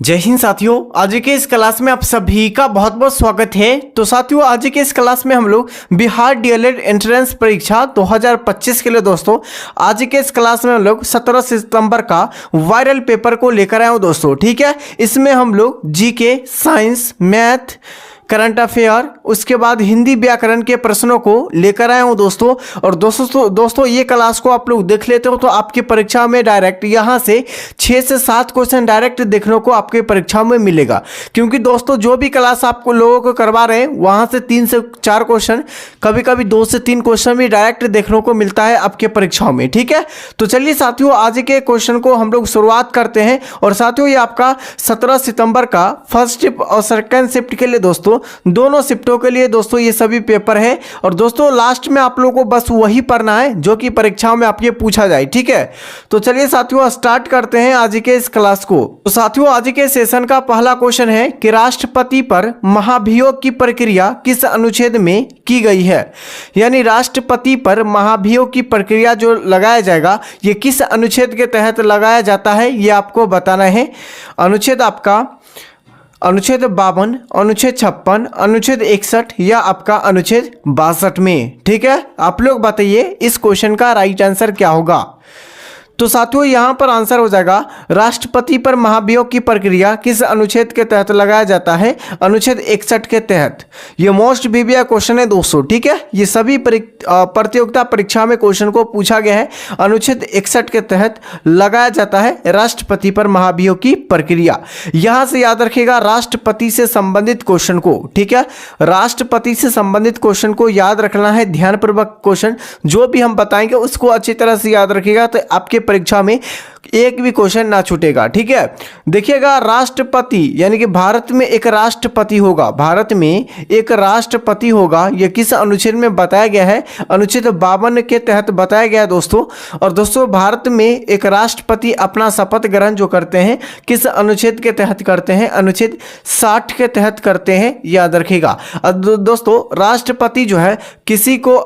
जय हिंद साथियों, आज के इस क्लास में आप सभी का बहुत बहुत स्वागत है। तो साथियों, आज के इस क्लास में हम लोग बिहार डीएलएड एंट्रेंस परीक्षा 2025 के लिए दोस्तों आज के इस क्लास में हम लोग 17 सितंबर का वायरल पेपर को लेकर आए हूँ दोस्तों। ठीक है, इसमें हम लोग GK, science, math, current affair, उसके बाद हिंदी व्याकरण के प्रश्नों को लेकर आया हूं दोस्तों। और दोस्तों ये क्लास को आप लोग देख लेते हो तो आपकी परीक्षा में डायरेक्ट यहां से 6 से 7 क्वेश्चन डायरेक्ट देखने को आपके परीक्षा में मिलेगा। क्योंकि दोस्तों जो भी क्लास आपको लोगों को करवा रहे हैं वहां से 3 से 4 क्वेश्चन, कभी कभी 2 से 3 क्वेश्चन भी डायरेक्ट देखने को मिलता है आपके परीक्षाओं में। ठीक है, तो चलिए साथियों आज के क्वेश्चन को हम लोग शुरुआत करते हैं। और साथियों ये आपका 17 सितंबर का फर्स्ट शिफ्ट और सेकंड शिफ्ट के लिए दोस्तों दोनों शिफ्टों के लिए दोस्तों ये सभी पेपर है। और दोस्तों लास्ट में आप लोगों को बस वही पढ़ना है जो कि परीक्षाओं में आपके पूछा जाए। ठीक है, तो चलिए साथियों स्टार्ट करते हैं आज के इस क्लास को। तो साथियों आज के सेशन का पहला क्वेश्चन है कि राष्ट्रपति पर महाभियोग की प्रक्रिया किस अनुच्छेद में की गई है। यानी राष्ट्रपति पर महाभियोग की प्रक्रिया जो लगाया जाएगा ये किस अनुच्छेद के तहत लगाया जाता है ये आपको बताना है। अनुच्छेद आपका अनुच्छेद 52, अनुच्छेद 56, अनुच्छेद 61 या आपका अनुच्छेद 62 में। ठीक है, आप लोग बताइए इस क्वेश्चन का राइट आंसर क्या होगा। तो साथियों यहाँ पर आंसर हो जाएगा राष्ट्रपति पर महाभियोग की प्रक्रिया किस अनुच्छेद के तहत लगाया जाता है। अनुच्छेद 61 के तहत। ये मोस्ट वीवीआई क्वेश्चन है दोस्तों। ठीक है, ये सभी प्रतियोगिता परीक्षा में क्वेश्चन को पूछा गया है। अनुच्छेद 61 के तहत लगाया जाता है राष्ट्रपति पर महाभियोग की प्रक्रिया। यहाँ से याद रखिएगा राष्ट्रपति से संबंधित क्वेश्चन को। ठीक है, राष्ट्रपति से संबंधित क्वेश्चन को याद रखना है ध्यानपूर्वक। क्वेश्चन जो भी हम बताएंगे उसको अच्छी तरह से याद रखिएगा तो आपके परीक्षा में एक भी क्वेश्चन ना छूटेगा। ठीक है, देखिएगा राष्ट्रपति यानी कि भारत में एक राष्ट्रपति होगा। भारत में एक राष्ट्रपति होगा, यह किस अनुच्छेद में बताया गया है। अनुच्छेद 52 के तहत बताया गया है दोस्तों। और दोस्तों भारत में एक राष्ट्रपति अपना शपथ ग्रहण जो करते हैं किस अनुच्छेद के तहत करते हैं। अनुच्छेद 60 के तहत करते हैं, याद रखिएगा। दोस्तों राष्ट्रपति जो है किसी को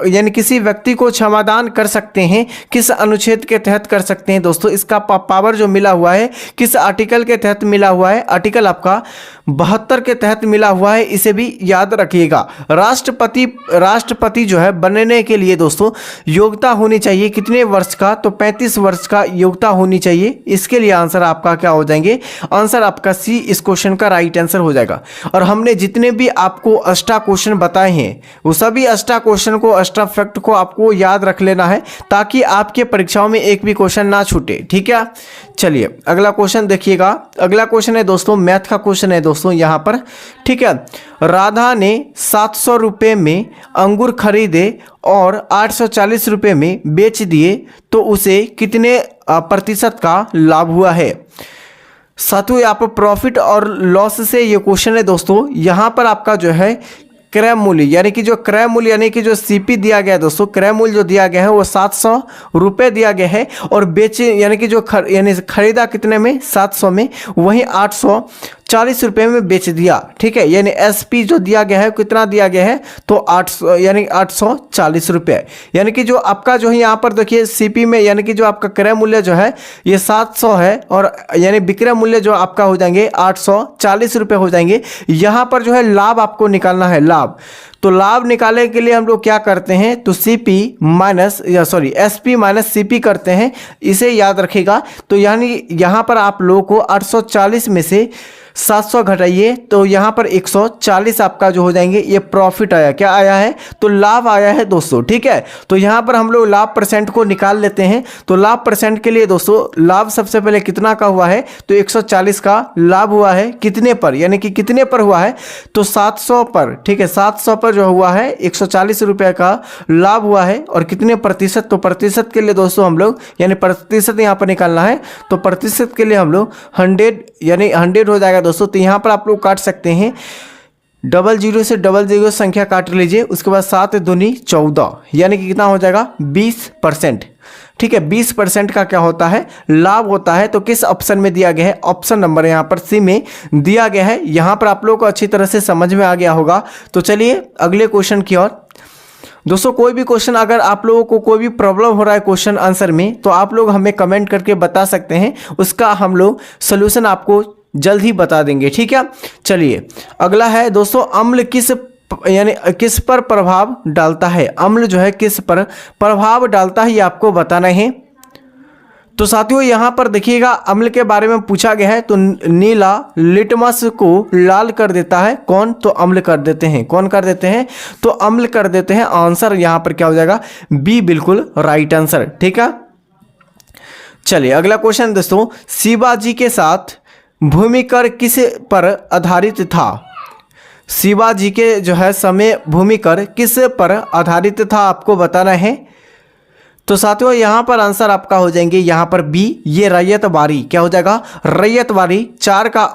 यानी किसी व्यक्ति को क्षमादान कर सकते हैं किस अनुच्छेद के तहत कर सकते हैं दोस्तों। इसका पावर जो मिला हुआ है किस आर्टिकल के तहत मिला हुआ है। आर्टिकल आपका 72 के तहत मिला हुआ है, इसे भी याद रखिएगा। राष्ट्रपति जो है बनने के लिए दोस्तों योग्यता होनी चाहिए कितने वर्ष का, तो 35 वर्ष का योग्यता होनी चाहिए। इसके लिए आंसर आपका क्या हो जाएंगे, आंसर आपका सी इस क्वेश्चन का राइट आंसर हो जाएगा। और हमने जितने भी आपको अष्टा क्वेश्चन बताए हैं वो सभी अष्टा क्वेश्चन को, अष्टा फैक्ट को आपको याद रख लेना है ताकि आपके परीक्षाओं में एक भी क्वेश्चन ना छूटे। ठीक है, चलिए अगला क्वेश्चन देखिएगा। अगला क्वेश्चन है दोस्तों मैथ का क्वेश्चन है दोस्तों यहाँ पर। ठीक है, राधा ने 700 रुपये में अंगूर खरीदे और 840 रुपये में बेच दिए तो उसे कितने प्रतिशत का लाभ हुआ है। साथियों यहाँ पर प्रॉफिट और लॉस से ये क्वेश्चन है दोस्तों। यहाँ पर आपका जो है क्रय मूल्य यानी कि जो क्रय मूल्य यानी कि जो सीपी दिया गया है दोस्तों, क्रय मूल्य जो दिया गया है वो 700 रुपये दिया गया है। और बेचे यानी कि जो यानी खरीदा कितने में, 700 में, वहीं 840 रुपये में बेच दिया। ठीक है, यानी एसपी जो दिया गया है कितना दिया गया है, तो 800 यानी 840 रुपये। यानी कि जो आपका जो है यहाँ पर देखिए सीपी में यानी कि जो आपका क्रय मूल्य जो है ये 700 है और यानी विक्रय मूल्य जो आपका हो जाएंगे 840 रुपये हो जाएंगे। यहाँ पर जो है लाभ आपको निकालना है, लाभ। तो लाभ निकालने के लिए हम लोग क्या करते हैं, तो एसपी माइनस सीपी करते हैं, इसे याद रखिएगा। तो यानी यहाँ पर आप लोगों को 840 में से 700 घटाइए तो यहाँ पर 140 आपका जो हो जाएंगे ये प्रॉफिट आया। क्या आया है, तो लाभ आया है दोस्तों। ठीक है, तो यहाँ पर हम लोग लाभ परसेंट को निकाल लेते हैं। तो लाभ परसेंट के लिए दोस्तों लाभ सबसे पहले कितना का हुआ है, तो 140 का लाभ हुआ है कितने पर, यानी कि कितने पर हुआ है, तो 700 पर। ठीक है, 700 पर जो हुआ है 140 रुपये का लाभ हुआ है। और कितने प्रतिशत, तो प्रतिशत के लिए दोस्तों हम लोग यानी प्रतिशत यहाँ पर निकालना है। तो प्रतिशत के लिए हम लोग 100 यानी 100 हो जाएगा दोस्तों। तो यहाँ पर आप लोग काट सकते हैं 00 से 00 संख्या काट लीजिए, उसके बाद 7 दूनी 14 यानी कि कितना हो जाएगा 20%। ठीक है, 20% का क्या होता है, लाभ होता है। तो किस ऑप्शन में दिया गया है, ऑप्शन नंबर यहाँ पर सी में दिया गया है। यहाँ पर आप लोगों को अच्छी तरह से समझ में आ गया होगा। तो चलिए अगले क्वेश्चन की ओर। दोस्तों कोई भी क्वेश्चन अगर आप लोगों को कोई भी प्रॉब्लम हो रहा है क्वेश्चन आंसर में तो आप लोग हमें कमेंट करके बता सकते हैं, उसका हम लोग सोल्यूशन आपको जल्द ही बता देंगे, ठीक है। चलिए अगला है दोस्तों, अम्ल किस पर प्रभाव डालता है। अम्ल जो है किस पर प्रभाव डालता है ये आपको बताना है। तो साथियों यहाँ पर देखिएगा अम्ल के बारे में पूछा गया है, तो नीला लिटमस को लाल कर देता है कौन, तो अम्ल कर देते हैं। कौन कर देते हैं, तो अम्ल कर देते हैं। आंसर यहाँ पर क्या हो जाएगा, बी बिल्कुल राइट आंसर, ठीक है। चलिए अगला क्वेश्चन दोस्तों, शिवाजी के साथ भूमिकर किस पर आधारित था। शिवाजी के जो है समय भूमिकर किस पर आधारित था आपको बताना है। तो साथियों यहाँ पर आंसर आपका हो जाएंगे यहाँ पर बी, ये रैयतवाड़ी। क्या हो जाएगा, रैयतवाड़ी। 4 का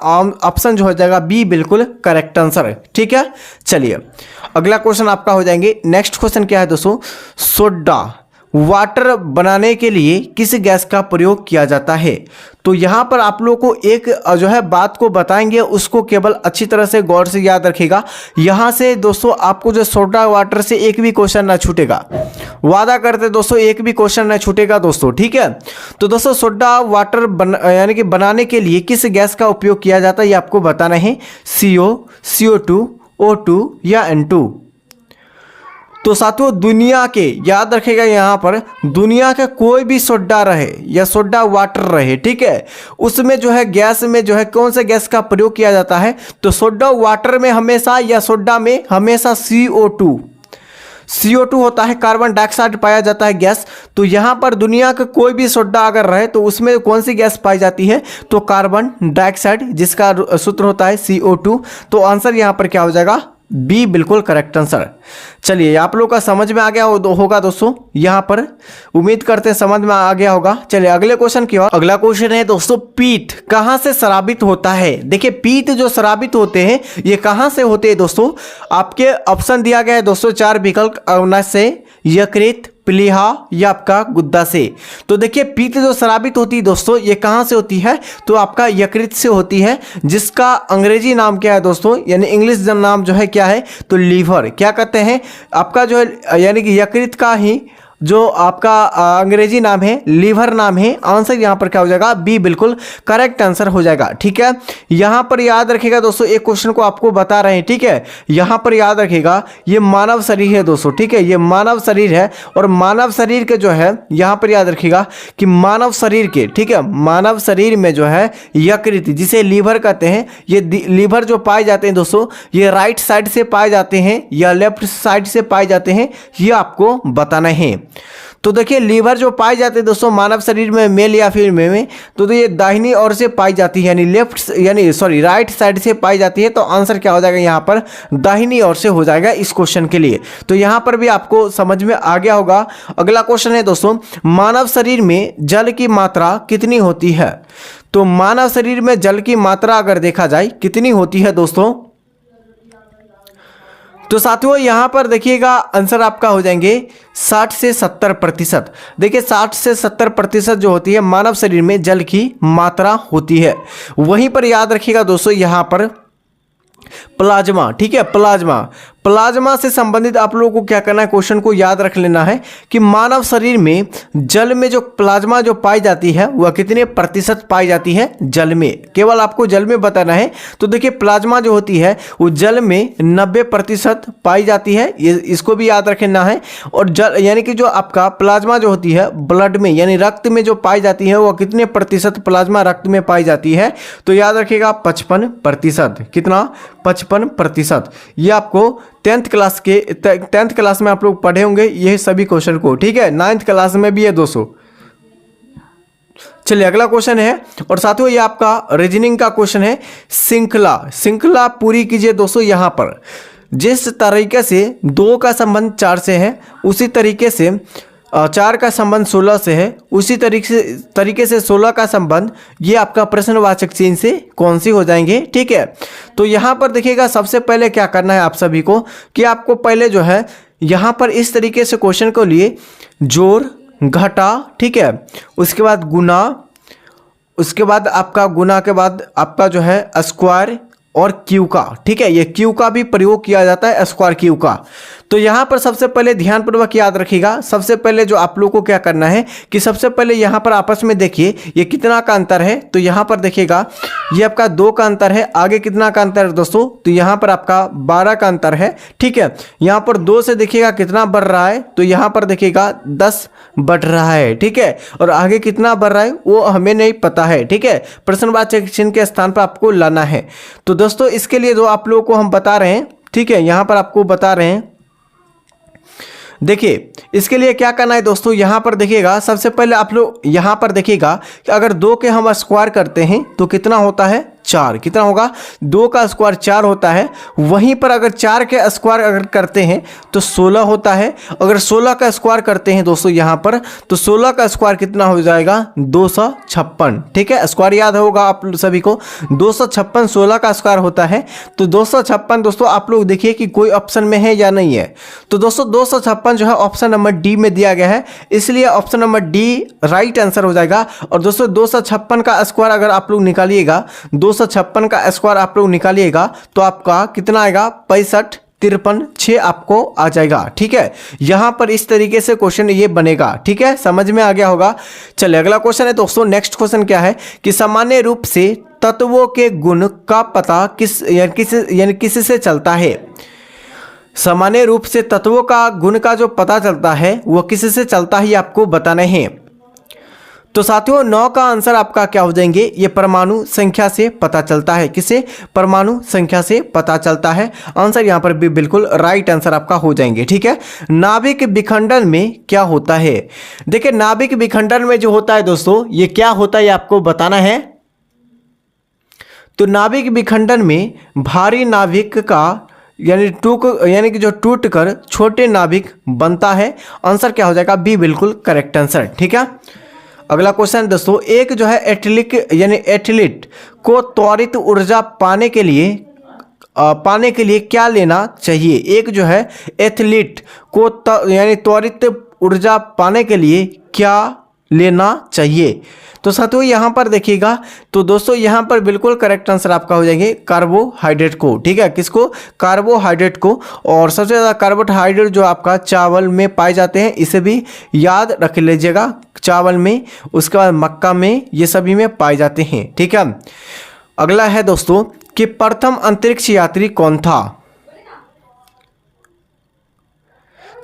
ऑप्शन जो हो जाएगा बी बिल्कुल करेक्ट आंसर, ठीक है। चलिए अगला क्वेश्चन आपका हो जाएंगे, नेक्स्ट क्वेश्चन क्या है दोस्तों, सोडा वाटर बनाने के लिए किस गैस का प्रयोग किया जाता है। तो यहाँ पर आप लोगों को एक जो है बात को बताएंगे, उसको केवल अच्छी तरह से गौर से याद रखिएगा। यहाँ से दोस्तों आपको जो सोडा वाटर से एक भी क्वेश्चन ना छूटेगा, वादा करते दोस्तों एक भी क्वेश्चन ना छूटेगा दोस्तों, ठीक है। तो दोस्तों सोडा वाटर यानी कि बनाने के लिए किस गैस का उपयोग किया जाता है ये आपको बताना है, CO, CO2, O2 या N2। तो साथियों दुनिया के, याद रखेगा यहाँ पर, दुनिया का कोई भी सोडा रहे या सोडा वाटर रहे, ठीक है, उसमें जो है गैस में जो है कौन सा गैस का प्रयोग किया जाता है, तो सोडा वाटर में हमेशा या सोडा में हमेशा CO2 होता है, कार्बन डाइऑक्साइड पाया जाता है गैस। तो यहाँ पर दुनिया का कोई भी सोडा अगर रहे तो उसमें कौन सी गैस पाई जाती है, तो कार्बन डाइऑक्साइड, जिसका सूत्र होता है CO2। तो आंसर यहाँ पर क्या हो जाएगा, बी बिल्कुल करेक्ट आंसर। चलिए आप लोग का समझ में आ गया होगा दोस्तों, यहाँ पर उम्मीद करते हैं समझ में आ गया होगा। चलिए अगले क्वेश्चन की ओर। अगला क्वेश्चन है दोस्तों, पीत कहाँ से शराबित होता है। देखिए पीत जो शराबित होते हैं ये कहाँ से होते हैं दोस्तों, आपके ऑप्शन दिया गया है दोस्तों 4 विकल्प, अवनस से, यकृत, प्लीहा या आपका गुद्दा से। तो देखिए पीत जो शराबित होती है दोस्तों ये कहाँ से होती है, तो आपका यकृत से होती है, जिसका अंग्रेजी नाम क्या है दोस्तों, यानी इंग्लिश नाम जो है क्या है, तो लीवर। क्या कहते हैं आपका जो है, यानी कि यकृत का ही जो आपका अंग्रेजी नाम है लीवर नाम है। आंसर यहाँ पर क्या हो जाएगा, बी बिल्कुल करेक्ट आंसर हो जाएगा, ठीक है। यहाँ पर याद रखिएगा दोस्तों, एक क्वेश्चन को आपको बता रहे हैं, ठीक है। यहाँ पर याद रखिएगा ये मानव शरीर है दोस्तों, ठीक है, ये मानव शरीर है। और मानव शरीर के जो है यहाँ पर याद रखिएगा कि मानव शरीर के, ठीक है, मानव शरीर में जो है यकृत जिसे लीवर कहते हैं, ये लीवर जो पाए जाते हैं दोस्तों ये राइट साइड से पाए जाते हैं या लेफ्ट साइड से पाए जाते हैं, ये आपको बताना है। तो देखिए लीवर जो पाई जाते हैं दोस्तों मानव शरीर में, मेल या फीमेल में, तो ये दाहिनी ओर से पाई जाती है, यानी राइट साइड से पाई जाती है। तो आंसर क्या हो जाएगा यहाँ पर, दाहिनी ओर से हो जाएगा इस क्वेश्चन के लिए। तो यहाँ पर भी आपको समझ में आ गया होगा। अगला क्वेश्चन है दोस्तों, मानव शरीर में जल की मात्रा कितनी होती है। तो मानव शरीर में जल की मात्रा अगर देखा जाए कितनी होती है दोस्तों, तो साथियों यहाँ पर देखिएगा आंसर आपका हो जाएंगे 60 से 70%। देखिए 60 से 70% जो होती है मानव शरीर में जल की मात्रा होती है। वहीं पर याद रखिएगा दोस्तों यहाँ पर प्लाज्मा, ठीक है, प्लाज्मा से संबंधित आप लोगों को क्या करना है, क्वेश्चन को याद रख लेना है कि मानव शरीर में जल में जो प्लाज्मा जो पाई जाती है वह कितने प्रतिशत पाई जाती है जल में, केवल आपको जल में बताना है। तो देखिए प्लाज्मा जो होती है वो जल में 90% पाई जाती है, ये इसको भी याद रखना है। और जल यानी कि जो आपका प्लाज्मा जो होती है ब्लड में यानी रक्त में जो पाई जाती है वह कितने प्रतिशत प्लाज्मा रक्त में पाई जाती है, तो याद रखिएगा 55%। कितना, 55%। ये आपको 10th क्लास में आप लोग पढ़े होंगे ये सभी क्वेश्चन को, ठीक है। 9th क्लास में भी है दोस्तों। चलिए अगला क्वेश्चन है, और साथियों ये आपका रीजनिंग का क्वेश्चन है। श्रृंखला पूरी कीजिए दोस्तों। यहाँ पर जिस तरीके से 2 का संबंध 4 से है उसी तरीके से 4 का संबंध 16 से है, उसी तरीके से 16 का संबंध ये आपका प्रश्नवाचक चिन्ह से कौन सी हो जाएंगे, ठीक है। तो यहाँ पर देखिएगा सबसे पहले क्या करना है आप सभी को कि आपको पहले जो है यहाँ पर इस तरीके से क्वेश्चन को लिए जोड़ घटा, ठीक है, उसके बाद गुना, उसके बाद आपका गुना के बाद आपका जो है स्क्वायर और क्यू का, ठीक है, ये क्यू का भी प्रयोग किया जाता है, स्क्वायर क्यू का। तो यहाँ पर सबसे पहले ध्यानपूर्वक याद रखिएगा, सबसे पहले जो आप लोग को क्या करना है कि सबसे पहले यहाँ पर आपस में देखिए ये कितना का अंतर है। तो यहाँ पर देखिएगा ये आपका 2 का अंतर है, आगे कितना का अंतर है दोस्तों, तो यहाँ पर आपका 12 का अंतर है। ठीक है, यहाँ पर 2 से देखिएगा कितना बढ़ रहा है, तो यहाँ पर देखिएगा 10 बढ़ रहा है। ठीक है, और आगे कितना बढ़ रहा है वो हमें नहीं पता है। ठीक है, प्रश्नवाचक चिन्ह के स्थान पर आपको लाना है। तो दोस्तों इसके लिए जो आप लोगों को हम बता रहे हैं, ठीक है, यहाँ पर आपको बता रहे हैं, देखिए इसके लिए क्या करना है दोस्तों, यहाँ पर देखिएगा सबसे पहले आप लोग यहाँ पर देखिएगा कि अगर 2 के हम स्क्वायर करते हैं तो कितना होता है 4, कितना होगा 2 का स्क्वायर 4 होता है। वहीं पर अगर 4 के स्क्वायर अगर करते हैं तो 16 होता है। अगर 16 का स्क्वायर करते हैं दोस्तों यहाँ पर, तो 16 का स्क्वायर कितना हो जाएगा 256। ठीक है, स्क्वायर याद होगा आप सभी को, 256 16 का स्क्वायर होता है। तो 256 दोस्तों आप लोग देखिए कि कोई ऑप्शन में है या नहीं है। तो दोस्तों 256 जो है ऑप्शन नंबर डी में दिया गया है, इसलिए option number D right answer हो जाएगा। और दोस्तों 256 का स्क्वायर अगर आप लोग निकालिएगा, 256 का स्क्वायर आप लोग निकालिएगा तो आपका कितना आएगा 65 53 6 आपको आ जाएगा। ठीक है, यहां पर इस तरीके से क्वेश्चन ये बनेगा। ठीक है, समझ में आ गया होगा। चलिए अगला क्वेश्चन है दोस्तों, नेक्स्ट क्वेश्चन क्या है कि सामान्य रूप से तत्वों के गुण का पता किससे चलता है। सामान्य रूप से तत्वों का गुण का जो पता चलता है वो किससे चलता है, ये आपको बताना है। तो साथियों 9 का आंसर आपका क्या हो जाएंगे, ये परमाणु संख्या से पता चलता है। किसे, परमाणु संख्या से पता चलता है। आंसर यहाँ पर भी बिल्कुल राइट आंसर आपका हो जाएंगे। ठीक है, नाभिक विखंडन में क्या होता है। देखिए नाभिक विखंडन में जो होता है दोस्तों, ये क्या होता है ये आपको बताना है। तो नाभिक विखंडन में भारी नाभिक का यानी कि जो टूट कर छोटे नाभिक बनता है। आंसर क्या हो जाएगा बी, बिल्कुल करेक्ट आंसर। ठीक है, अगला क्वेश्चन दोस्तों, एक जो है एथलीट को त्वरित ऊर्जा पाने के लिए क्या लेना चाहिए। एक जो है एथलीट को त्वरित ऊर्जा पाने के लिए क्या लेना चाहिए। तो साथियों यहाँ पर देखिएगा, तो दोस्तों यहाँ पर बिल्कुल करेक्ट आंसर आपका हो जाएंगे कार्बोहाइड्रेट को। ठीक है, किसको, कार्बोहाइड्रेट को। और सबसे ज़्यादा कार्बोहाइड्रेट जो आपका चावल में पाए जाते हैं, इसे भी याद रख लीजिएगा, चावल में, उसके बाद मक्का में, ये सभी में पाए जाते हैं। ठीक है, अगला है दोस्तों कि प्रथम अंतरिक्ष यात्री कौन था।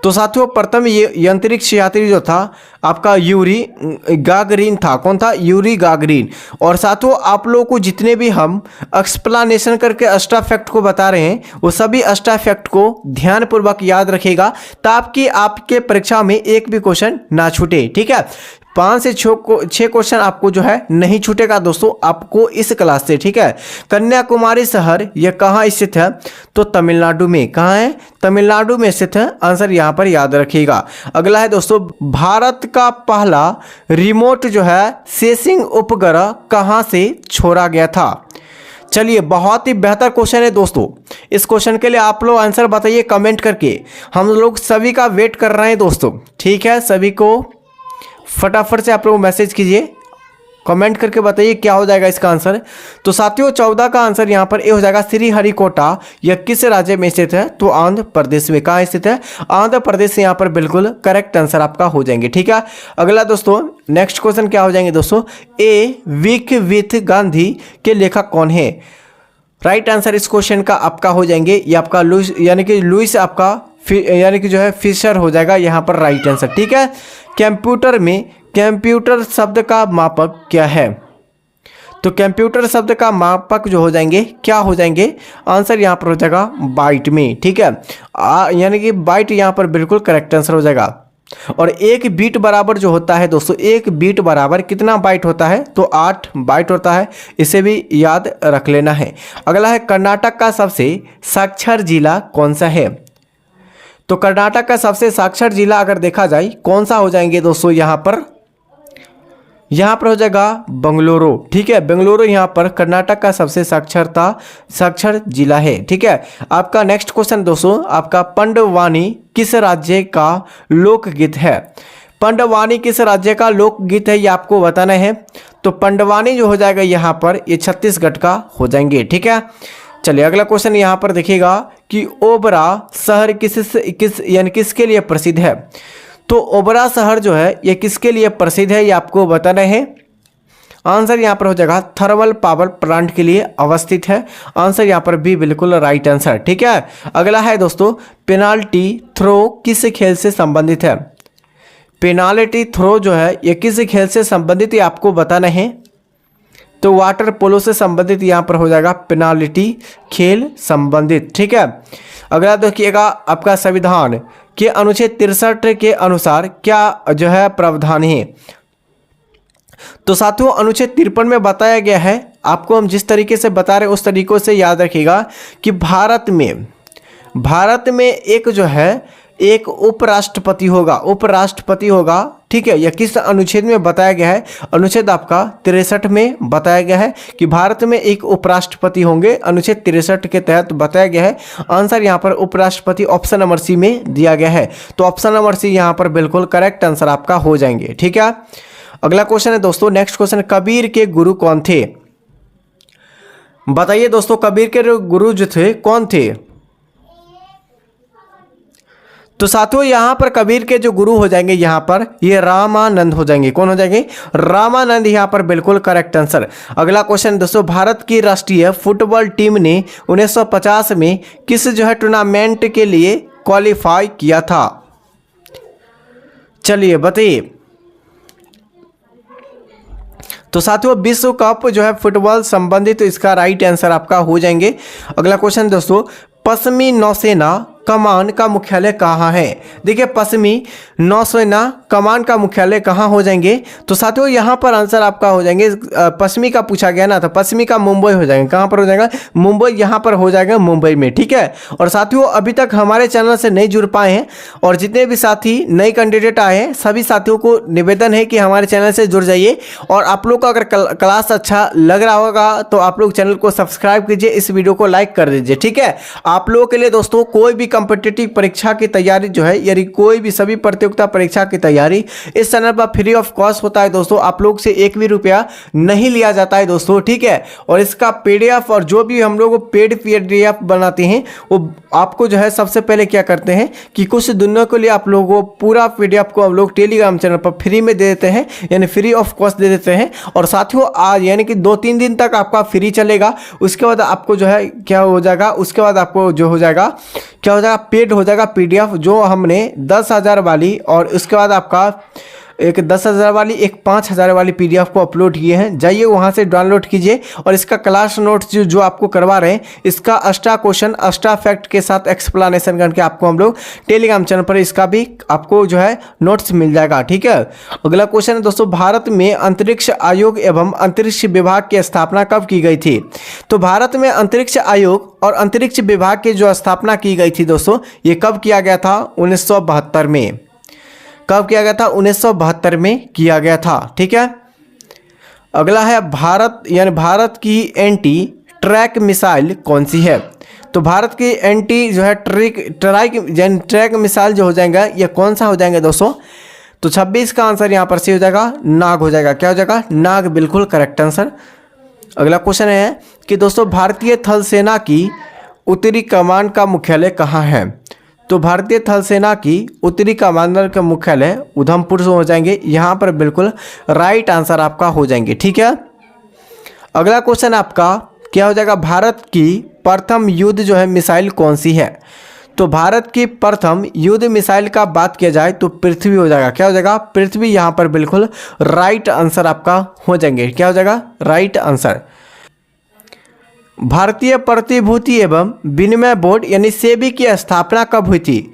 तो साथियों प्रथम ये अंतरिक्ष यात्री जो था आपका यूरी गागरिन था। कौन था, यूरी गागरिन। और साथियों आप लोगों को जितने भी हम एक्सप्लेनेशन करके एक्स्ट्रा फैक्ट को बता रहे हैं, वो सभी एक्स्ट्रा फैक्ट को ध्यानपूर्वक याद रखिएगा ताकि आपके परीक्षा में एक भी क्वेश्चन ना छूटे। ठीक है, 5 से 6 क्वेश्चन आपको जो है नहीं छूटेगा दोस्तों आपको इस क्लास से। ठीक है, कन्याकुमारी शहर यह कहाँ स्थित है। तो तमिलनाडु में। कहाँ है, तमिलनाडु में स्थित है। आंसर यहाँ पर याद रखिएगा। अगला है दोस्तों, भारत का पहला रिमोट जो है सेंसिंग उपग्रह कहाँ से छोड़ा गया था। चलिए बहुत ही बेहतर क्वेश्चन है दोस्तों। इस क्वेश्चन के लिए आप लोग आंसर बताइए कमेंट करके, हम लोग सभी का वेट कर रहे हैं दोस्तों। ठीक है, सभी को फटाफट से आप लोग मैसेज कीजिए, कमेंट करके बताइए क्या हो जाएगा इसका आंसर। तो साथियों 14 का आंसर यहाँ पर ए हो जाएगा श्रीहरिकोटा। यह किस राज्य में स्थित है। तो आंध्र प्रदेश में। कहाँ स्थित है, आंध्र प्रदेश से। यहाँ पर बिल्कुल करेक्ट आंसर आपका हो जाएंगे। ठीक है, अगला दोस्तों नेक्स्ट क्वेश्चन क्या हो जाएंगे दोस्तों, ए वीक विथ गांधी के लेखक कौन है। राइट आंसर इस क्वेश्चन का आपका हो जाएंगे ये आपका लुइस लुइस आपका जो है फिशर हो जाएगा यहाँ पर राइट आंसर। ठीक है, कंप्यूटर में कंप्यूटर शब्द का मापक क्या है। तो कंप्यूटर शब्द का मापक जो हो जाएंगे क्या हो जाएंगे, आंसर यहाँ पर हो जाएगा बाइट में। ठीक है, यानी कि बाइट यहाँ पर बिल्कुल करेक्ट आंसर हो जाएगा। और एक बीट बराबर जो होता है दोस्तों, एक बीट बराबर कितना बाइट होता है। तो 8 बाइट होता है, इसे भी याद रख लेना है। अगला है कर्नाटक का सबसे साक्षर जिला कौन सा है। तो कर्नाटक का सबसे साक्षर जिला अगर देखा जाए कौन सा हो जाएंगे दोस्तों, यहाँ पर हो जाएगा बेंगलुरु। ठीक है, बेंगलुरु यहाँ पर कर्नाटक का सबसे साक्षर जिला है। ठीक है, आपका नेक्स्ट क्वेश्चन दोस्तों, आपका पंडवानी किस राज्य का लोकगीत है। पंडवानी किस राज्य का लोकगीत है ये आपको बताना है। तो पंडवानी जो हो जाएगा यहाँ पर ये छत्तीसगढ़ का हो जाएंगे। ठीक है, चलिए अगला क्वेश्चन यहाँ पर देखिएगा कि ओबरा शहर किसके लिए प्रसिद्ध है। तो ओबरा शहर जो है ये किसके लिए प्रसिद्ध है ये आपको बताना है। आंसर यहाँ पर हो जाएगा थर्मल पावर प्लांट के लिए अवस्थित है। आंसर यहाँ पर भी बिल्कुल राइट आंसर। ठीक है, अगला है दोस्तों, पेनाल्टी थ्रो किस खेल से संबंधित है। पेनाल्टी थ्रो जो है ये किस खेल से संबंधित है आपको बताना है। तो वाटर पोलो से संबंधित यहाँ पर हो जाएगा पेनाल्टी खेल संबंधित। ठीक है, अगला देखिएगा, आपका संविधान के अनुच्छेद 63 के अनुसार क्या जो है प्रावधान है। तो साथियों अनुच्छेद 53 में बताया गया है, आपको हम जिस तरीके से बता रहे हैं उस तरीकों से याद रखिएगा कि भारत में एक जो है एक उपराष्ट्रपति होगा। ठीक है, यह किस अनुच्छेद में बताया गया है। अनुच्छेद आपका 63 में बताया गया है कि भारत में एक उपराष्ट्रपति होंगे। अनुच्छेद 63 के तहत बताया गया है। आंसर यहाँ पर उपराष्ट्रपति ऑप्शन नंबर सी में दिया गया है। तो ऑप्शन नंबर सी यहाँ पर बिल्कुल करेक्ट आंसर आपका हो जाएंगे। ठीक है, अगला क्वेश्चन है दोस्तों, नेक्स्ट क्वेश्चन, कबीर के गुरु कौन थे। बताइए दोस्तों, कबीर के गुरु जो थे कौन थे। तो साथियों यहाँ पर कबीर के जो गुरु हो जाएंगे यहाँ पर ये रामानंद हो जाएंगे। कौन हो जाएंगे, रामानंद, यहाँ पर बिल्कुल करेक्ट आंसर। अगला क्वेश्चन दोस्तों, भारत की राष्ट्रीय फुटबॉल टीम ने 1950 में किस जो है टूर्नामेंट के लिए क्वालिफाई किया था। चलिए बताइए। तो साथियों विश्व कप जो है फुटबॉल संबंधित, तो इसका राइट आंसर आपका हो जाएंगे। अगला क्वेश्चन दोस्तों, पश्चिमी नौसेना कमान का मुख्यालय कहाँ है। देखिए पश्चिमी नौसेना कमान का मुख्यालय कहाँ हो जाएंगे। तो साथियों यहाँ पर आंसर आपका हो जाएंगे, पश्चिमी का पूछा गया ना, तो पश्चिमी का मुंबई हो जाएंगे। कहाँ पर हो जाएगा, मुंबई, यहाँ पर हो जाएगा मुंबई में। ठीक है, और साथियों अभी तक हमारे चैनल से नहीं जुड़ पाए हैं और जितने भी साथी नए कैंडिडेट आए हैं सभी साथियों को निवेदन है कि हमारे चैनल से जुड़ जाइए। और आप लोग को अगर क्लास अच्छा लग रहा होगा तो आप लोग चैनल को सब्सक्राइब कीजिए, इस वीडियो को लाइक कर दीजिए। ठीक है, आप लोगों के लिए दोस्तों कोई भी कॉम्पिटिटिव परीक्षा की तैयारी जो है, यानी कोई भी सभी प्रतियोगिता परीक्षा की तैयारी इस चैनल पर फ्री ऑफ कॉस्ट होता है दोस्तों। आप लोग से एक भी रुपया नहीं लिया जाता है दोस्तों। ठीक है, और इसका पीडीएफ और जो भी हम लोग पेड पीडीएफ बनाते हैं वो आपको जो है सबसे पहले क्या करते हैं कि कुछ दिनों के लिए आप लोगों को पूरा पीडीएफ को हम लोग टेलीग्राम चैनल पर फ्री में दे देते हैं, यानी फ्री ऑफ कॉस्ट दे देते हैं। और साथियों आज यानी कि 2-3 दिन तक आपका फ्री चलेगा। उसके बाद आपको जो है क्या हो जाएगा, उसके बाद आपको जो हो जाएगा क्या हो जाएगा, पेड हो जाएगा पीडीएफ, जो हमने 10,000 वाली और उसके बाद आपका एक 10,000 वाली एक 5,000 वाली पीडीएफ को अपलोड किए हैं। जाइए वहां से डाउनलोड कीजिए और इसका क्लास नोट्स जो आपको करवा रहे हैं इसका एक्स्ट्रा क्वेश्चन एक्स्ट्रा फैक्ट के साथ एक्सप्लेनेशन करके आपको हम लोग टेलीग्राम चैनल पर इसका भी आपको जो है नोट्स मिल जाएगा। ठीक है, अगला क्वेश्चन है दोस्तों, भारत में अंतरिक्ष आयोग एवं अंतरिक्ष विभाग की स्थापना कब की गई थी। तो भारत में अंतरिक्ष आयोग और अंतरिक्ष विभाग की जो स्थापना की गई थी दोस्तों, ये कब किया गया था, 1972 में। कब किया गया था, 1972 में किया गया था। ठीक है, अगला है भारत यानी भारत की एंटी ट्रैक मिसाइल कौन सी है। तो भारत की एंटी जो है ट्रैक मिसाइल जो हो जाएगा ये कौन सा हो जाएंगे दोस्तों। तो 26 का आंसर यहाँ पर से हो जाएगा नाग हो जाएगा। क्या हो जाएगा, नाग, बिल्कुल करेक्ट आंसर। अगला क्वेश्चन है कि दोस्तों भारतीय थल सेना की उत्तरी कमान का मुख्यालय कहाँ है। तो भारतीय थल सेना की उत्तरी कमांडर का मुख्यालय उधमपुर से हो जाएंगे। यहाँ पर बिल्कुल राइट आंसर आपका हो जाएंगे। ठीक है, अगला क्वेश्चन आपका क्या हो जाएगा, भारत की प्रथम युद्ध जो है मिसाइल कौन सी है। तो भारत की प्रथम युद्ध मिसाइल का बात किया जाए तो पृथ्वी हो जाएगा। क्या हो जाएगा, पृथ्वी, यहाँ पर बिल्कुल राइट आंसर आपका हो जाएंगे। क्या हो जाएगा, राइट आंसर। भारतीय प्रतिभूति एवं विनिमय बोर्ड यानी सेबी की स्थापना कब हुई थी।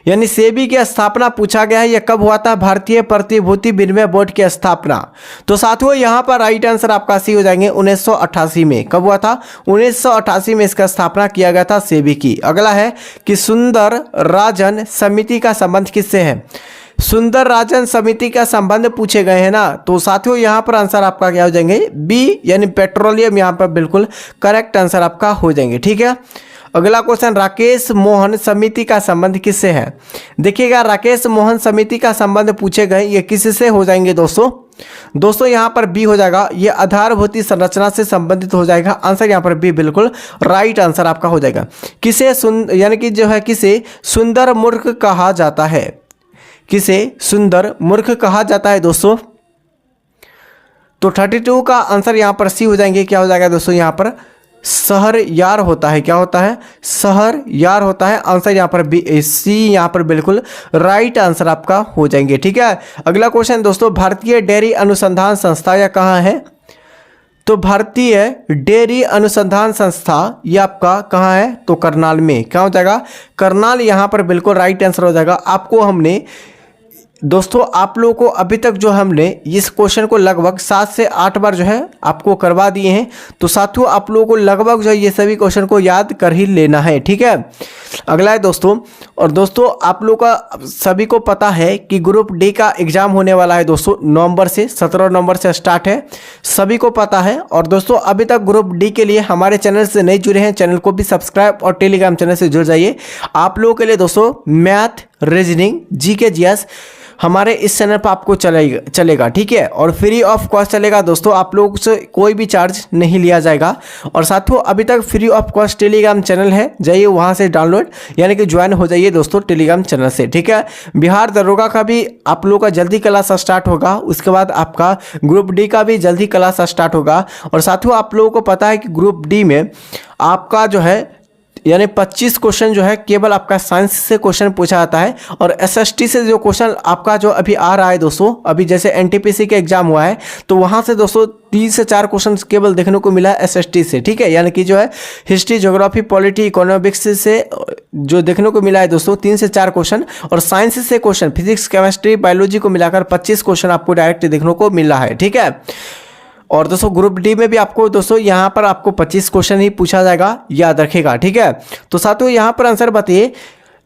यानी सेबी की स्थापना पूछा गया है, यह कब हुआ था, भारतीय प्रतिभूति विनिमय बोर्ड की स्थापना। तो साथियों यहाँ पर राइट आंसर आपका सी हो जाएंगे 1988 में। कब हुआ था, 1988 में इसका स्थापना किया गया था सेबी की। अगला है कि सुंदर राजन समिति का संबंध किससे है। सुंदर राजन समिति का संबंध पूछे गए हैं ना, तो साथियों यहाँ पर आंसर आपका क्या हो जाएंगे, बी यानी पेट्रोलियम, यहाँ पर बिल्कुल करेक्ट आंसर आपका हो जाएंगे। ठीक है, अगला क्वेश्चन, राकेश मोहन समिति का संबंध किससे है। देखिएगा राकेश मोहन समिति का संबंध पूछे गए, ये किससे हो जाएंगे दोस्तों। दोस्तों यहाँ पर बी हो जाएगा, ये आधारभूत संरचना से संबंधित हो जाएगा। आंसर यहाँ पर बी बिल्कुल राइट आंसर आपका हो जाएगा। किसे यानी कि जो है किसे सुंदर मूर्ख कहा जाता है, किसे सुंदर मूर्ख कहा जाता है दोस्तों। तो 32 का आंसर यहाँ पर सी हो जाएंगे। क्या हो जाएगा दोस्तों, यहाँ पर शहरयार होता है। क्या होता है, शहरयार होता है। आंसर यहाँ पर बी सी यहाँ पर बिल्कुल राइट आंसर आपका हो जाएंगे। ठीक है, अगला क्वेश्चन दोस्तों, भारतीय डेयरी अनुसंधान संस्था यह कहाँ है। तो भारतीय डेयरी अनुसंधान संस्था ये आपका कहाँ है, तो करनाल में। क्या हो जाएगा, करनाल यहाँ पर बिल्कुल राइट आंसर हो जाएगा। आपको हमने दोस्तों आप लोगों को अभी तक जो हमने इस क्वेश्चन को लगभग 7 से 8 बार जो है आपको करवा दिए हैं। तो साथियों आप लोगों को लगभग जो है ये सभी क्वेश्चन को याद कर ही लेना है। ठीक है, अगला है दोस्तों, और दोस्तों आप लोगों का सभी को पता है कि ग्रुप डी का एग्जाम होने वाला है दोस्तों नवंबर से, 17 नवंबर से स्टार्ट है, सभी को पता है। और दोस्तों अभी तक ग्रुप डी के लिए हमारे चैनल से नहीं जुड़े हैं, चैनल को भी सब्सक्राइब और टेलीग्राम चैनल से जुड़ जाइए। आप लोगों के लिए दोस्तों मैथ, रीजनिंग, जीके, जीएस हमारे इस चैनल पर आपको चलेगा। ठीक है, और फ्री ऑफ कॉस्ट चलेगा दोस्तों, आप लोगों से कोई भी चार्ज नहीं लिया जाएगा। और साथियों अभी तक free of cost Telegram channel है, जाइए वहां से डाउनलोड यानी कि ज्वाइन हो जाइए दोस्तों टेलीग्राम चैनल से। ठीक है, बिहार दरोगा का भी आप लोगों का जल्दी क्लास स्टार्ट होगा, उसके बाद आपका ग्रुप डी का भी जल्दी क्लास स्टार्ट होगा। और साथियों आप लोगों को पता है कि ग्रुप डी में आपका जो है यानी 25 क्वेश्चन जो है केवल आपका साइंस से क्वेश्चन पूछा जाता है। और एसएसटी से जो क्वेश्चन आपका जो अभी आ रहा है दोस्तों, अभी जैसे एनटीपीसी का एग्जाम हुआ है तो वहां से दोस्तों 3 से 4 क्वेश्चन केवल देखने को मिला है एसएसटी से। ठीक है, यानी कि जो है हिस्ट्री, ज्योग्राफी, पॉलिटी, इकोनॉमिक्स से जो देखने को मिला है दोस्तों 3 से 4 क्वेश्चन, और साइंस से क्वेश्चन फिजिक्स, केमिस्ट्री, बायोलॉजी को मिलाकर 25 क्वेश्चन आपको डायरेक्ट देखने को मिल रहा है। ठीक है, और दोस्तों ग्रुप डी में भी आपको दोस्तों यहाँ पर आपको 25 क्वेश्चन ही पूछा जाएगा, याद रखेगा। ठीक है, तो साथियों यहाँ पर आंसर बताइए,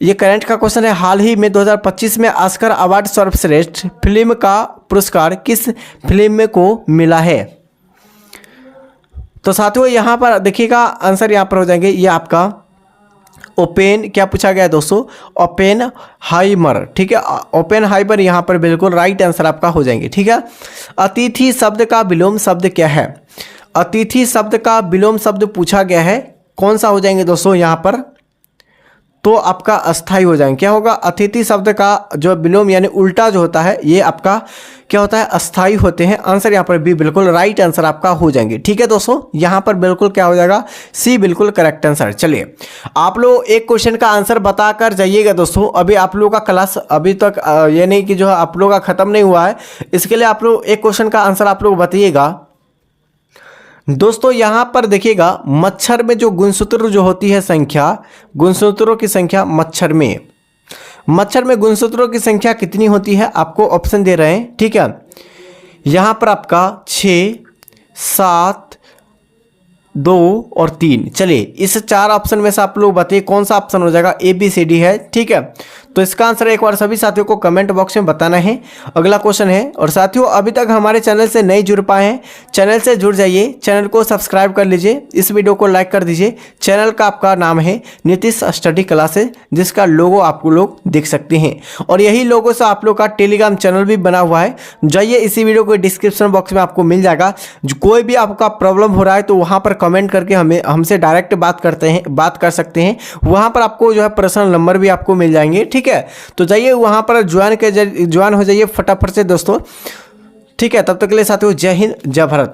ये करंट का क्वेश्चन है, हाल ही में 2025 में ऑस्कर अवार्ड सर्वश्रेष्ठ फिल्म का पुरस्कार किस फिल्म को मिला है। तो साथियों यहाँ पर देखिएगा आंसर यहाँ पर हो जाएंगे, ये आपका ओपेन, क्या पूछा गया है दोस्तों, ओपेनहाइमर। ठीक है, ओपेनहाइमर यहाँ पर बिल्कुल राइट आंसर आपका हो जाएंगे। ठीक है, अतिथि शब्द का विलोम शब्द क्या है। अतिथि शब्द का विलोम शब्द पूछा गया है, कौन सा हो जाएंगे दोस्तों यहाँ पर, तो आपका अस्थाई हो जाएंगे। क्या होगा, अतिथि शब्द का जो विलोम यानी उल्टा जो होता है ये आपका क्या होता है, अस्थाई होते हैं। आंसर यहाँ पर भी बिल्कुल राइट आंसर आपका हो जाएंगे। ठीक है दोस्तों, यहाँ पर बिल्कुल क्या हो जाएगा, सी बिल्कुल करेक्ट आंसर। चलिए आप लोग एक क्वेश्चन का आंसर बता कर जाइएगा दोस्तों। अभी आप लोगों का क्लास अभी तक ये नहीं कि जो आप लोगों का खत्म नहीं हुआ है, इसके लिए आप लोग एक क्वेश्चन का आंसर आप लोग बताइएगा। दोस्तों यहाँ पर देखिएगा, मच्छर में जो गुणसूत्र जो होती है संख्या, गुणसूत्रों की संख्या मच्छर में गुणसूत्रों की संख्या कितनी होती है, आपको ऑप्शन दे रहे हैं। ठीक है, यहाँ पर आपका 6, 7, 2 और 3। चलिए इस 4 ऑप्शन में से आप लोग बताइए कौन सा ऑप्शन हो जाएगा, ABCD है। ठीक है, तो इसका आंसर एक बार सभी साथियों को कमेंट बॉक्स में बताना है। अगला क्वेश्चन है, और साथियों अभी तक हमारे चैनल से नहीं जुड़ पाए हैं, चैनल से जुड़ जाइए, चैनल को सब्सक्राइब कर लीजिए, इस वीडियो को लाइक कर दीजिए। चैनल का आपका नाम है नीतीश स्टडी क्लासेस, जिसका लोगो आप लोग देख सकते हैं, और यही लोगो से आप लोग का टेलीग्राम चैनल भी बना हुआ है। जाइए इसी वीडियो को डिस्क्रिप्शन बॉक्स में आपको मिल जाएगा। कोई भी आपका प्रॉब्लम हो रहा है तो वहाँ पर कमेंट करके हमसे डायरेक्ट बात कर सकते हैं। वहाँ पर आपको जो है पर्सनल नंबर भी आपको मिल जाएंगे। ठीक है, तो जाइए वहां पर ज्वाइन हो जाइए फटाफट से दोस्तों। ठीक है, तब तक के लिए साथियों जय हिंद, जय भारत।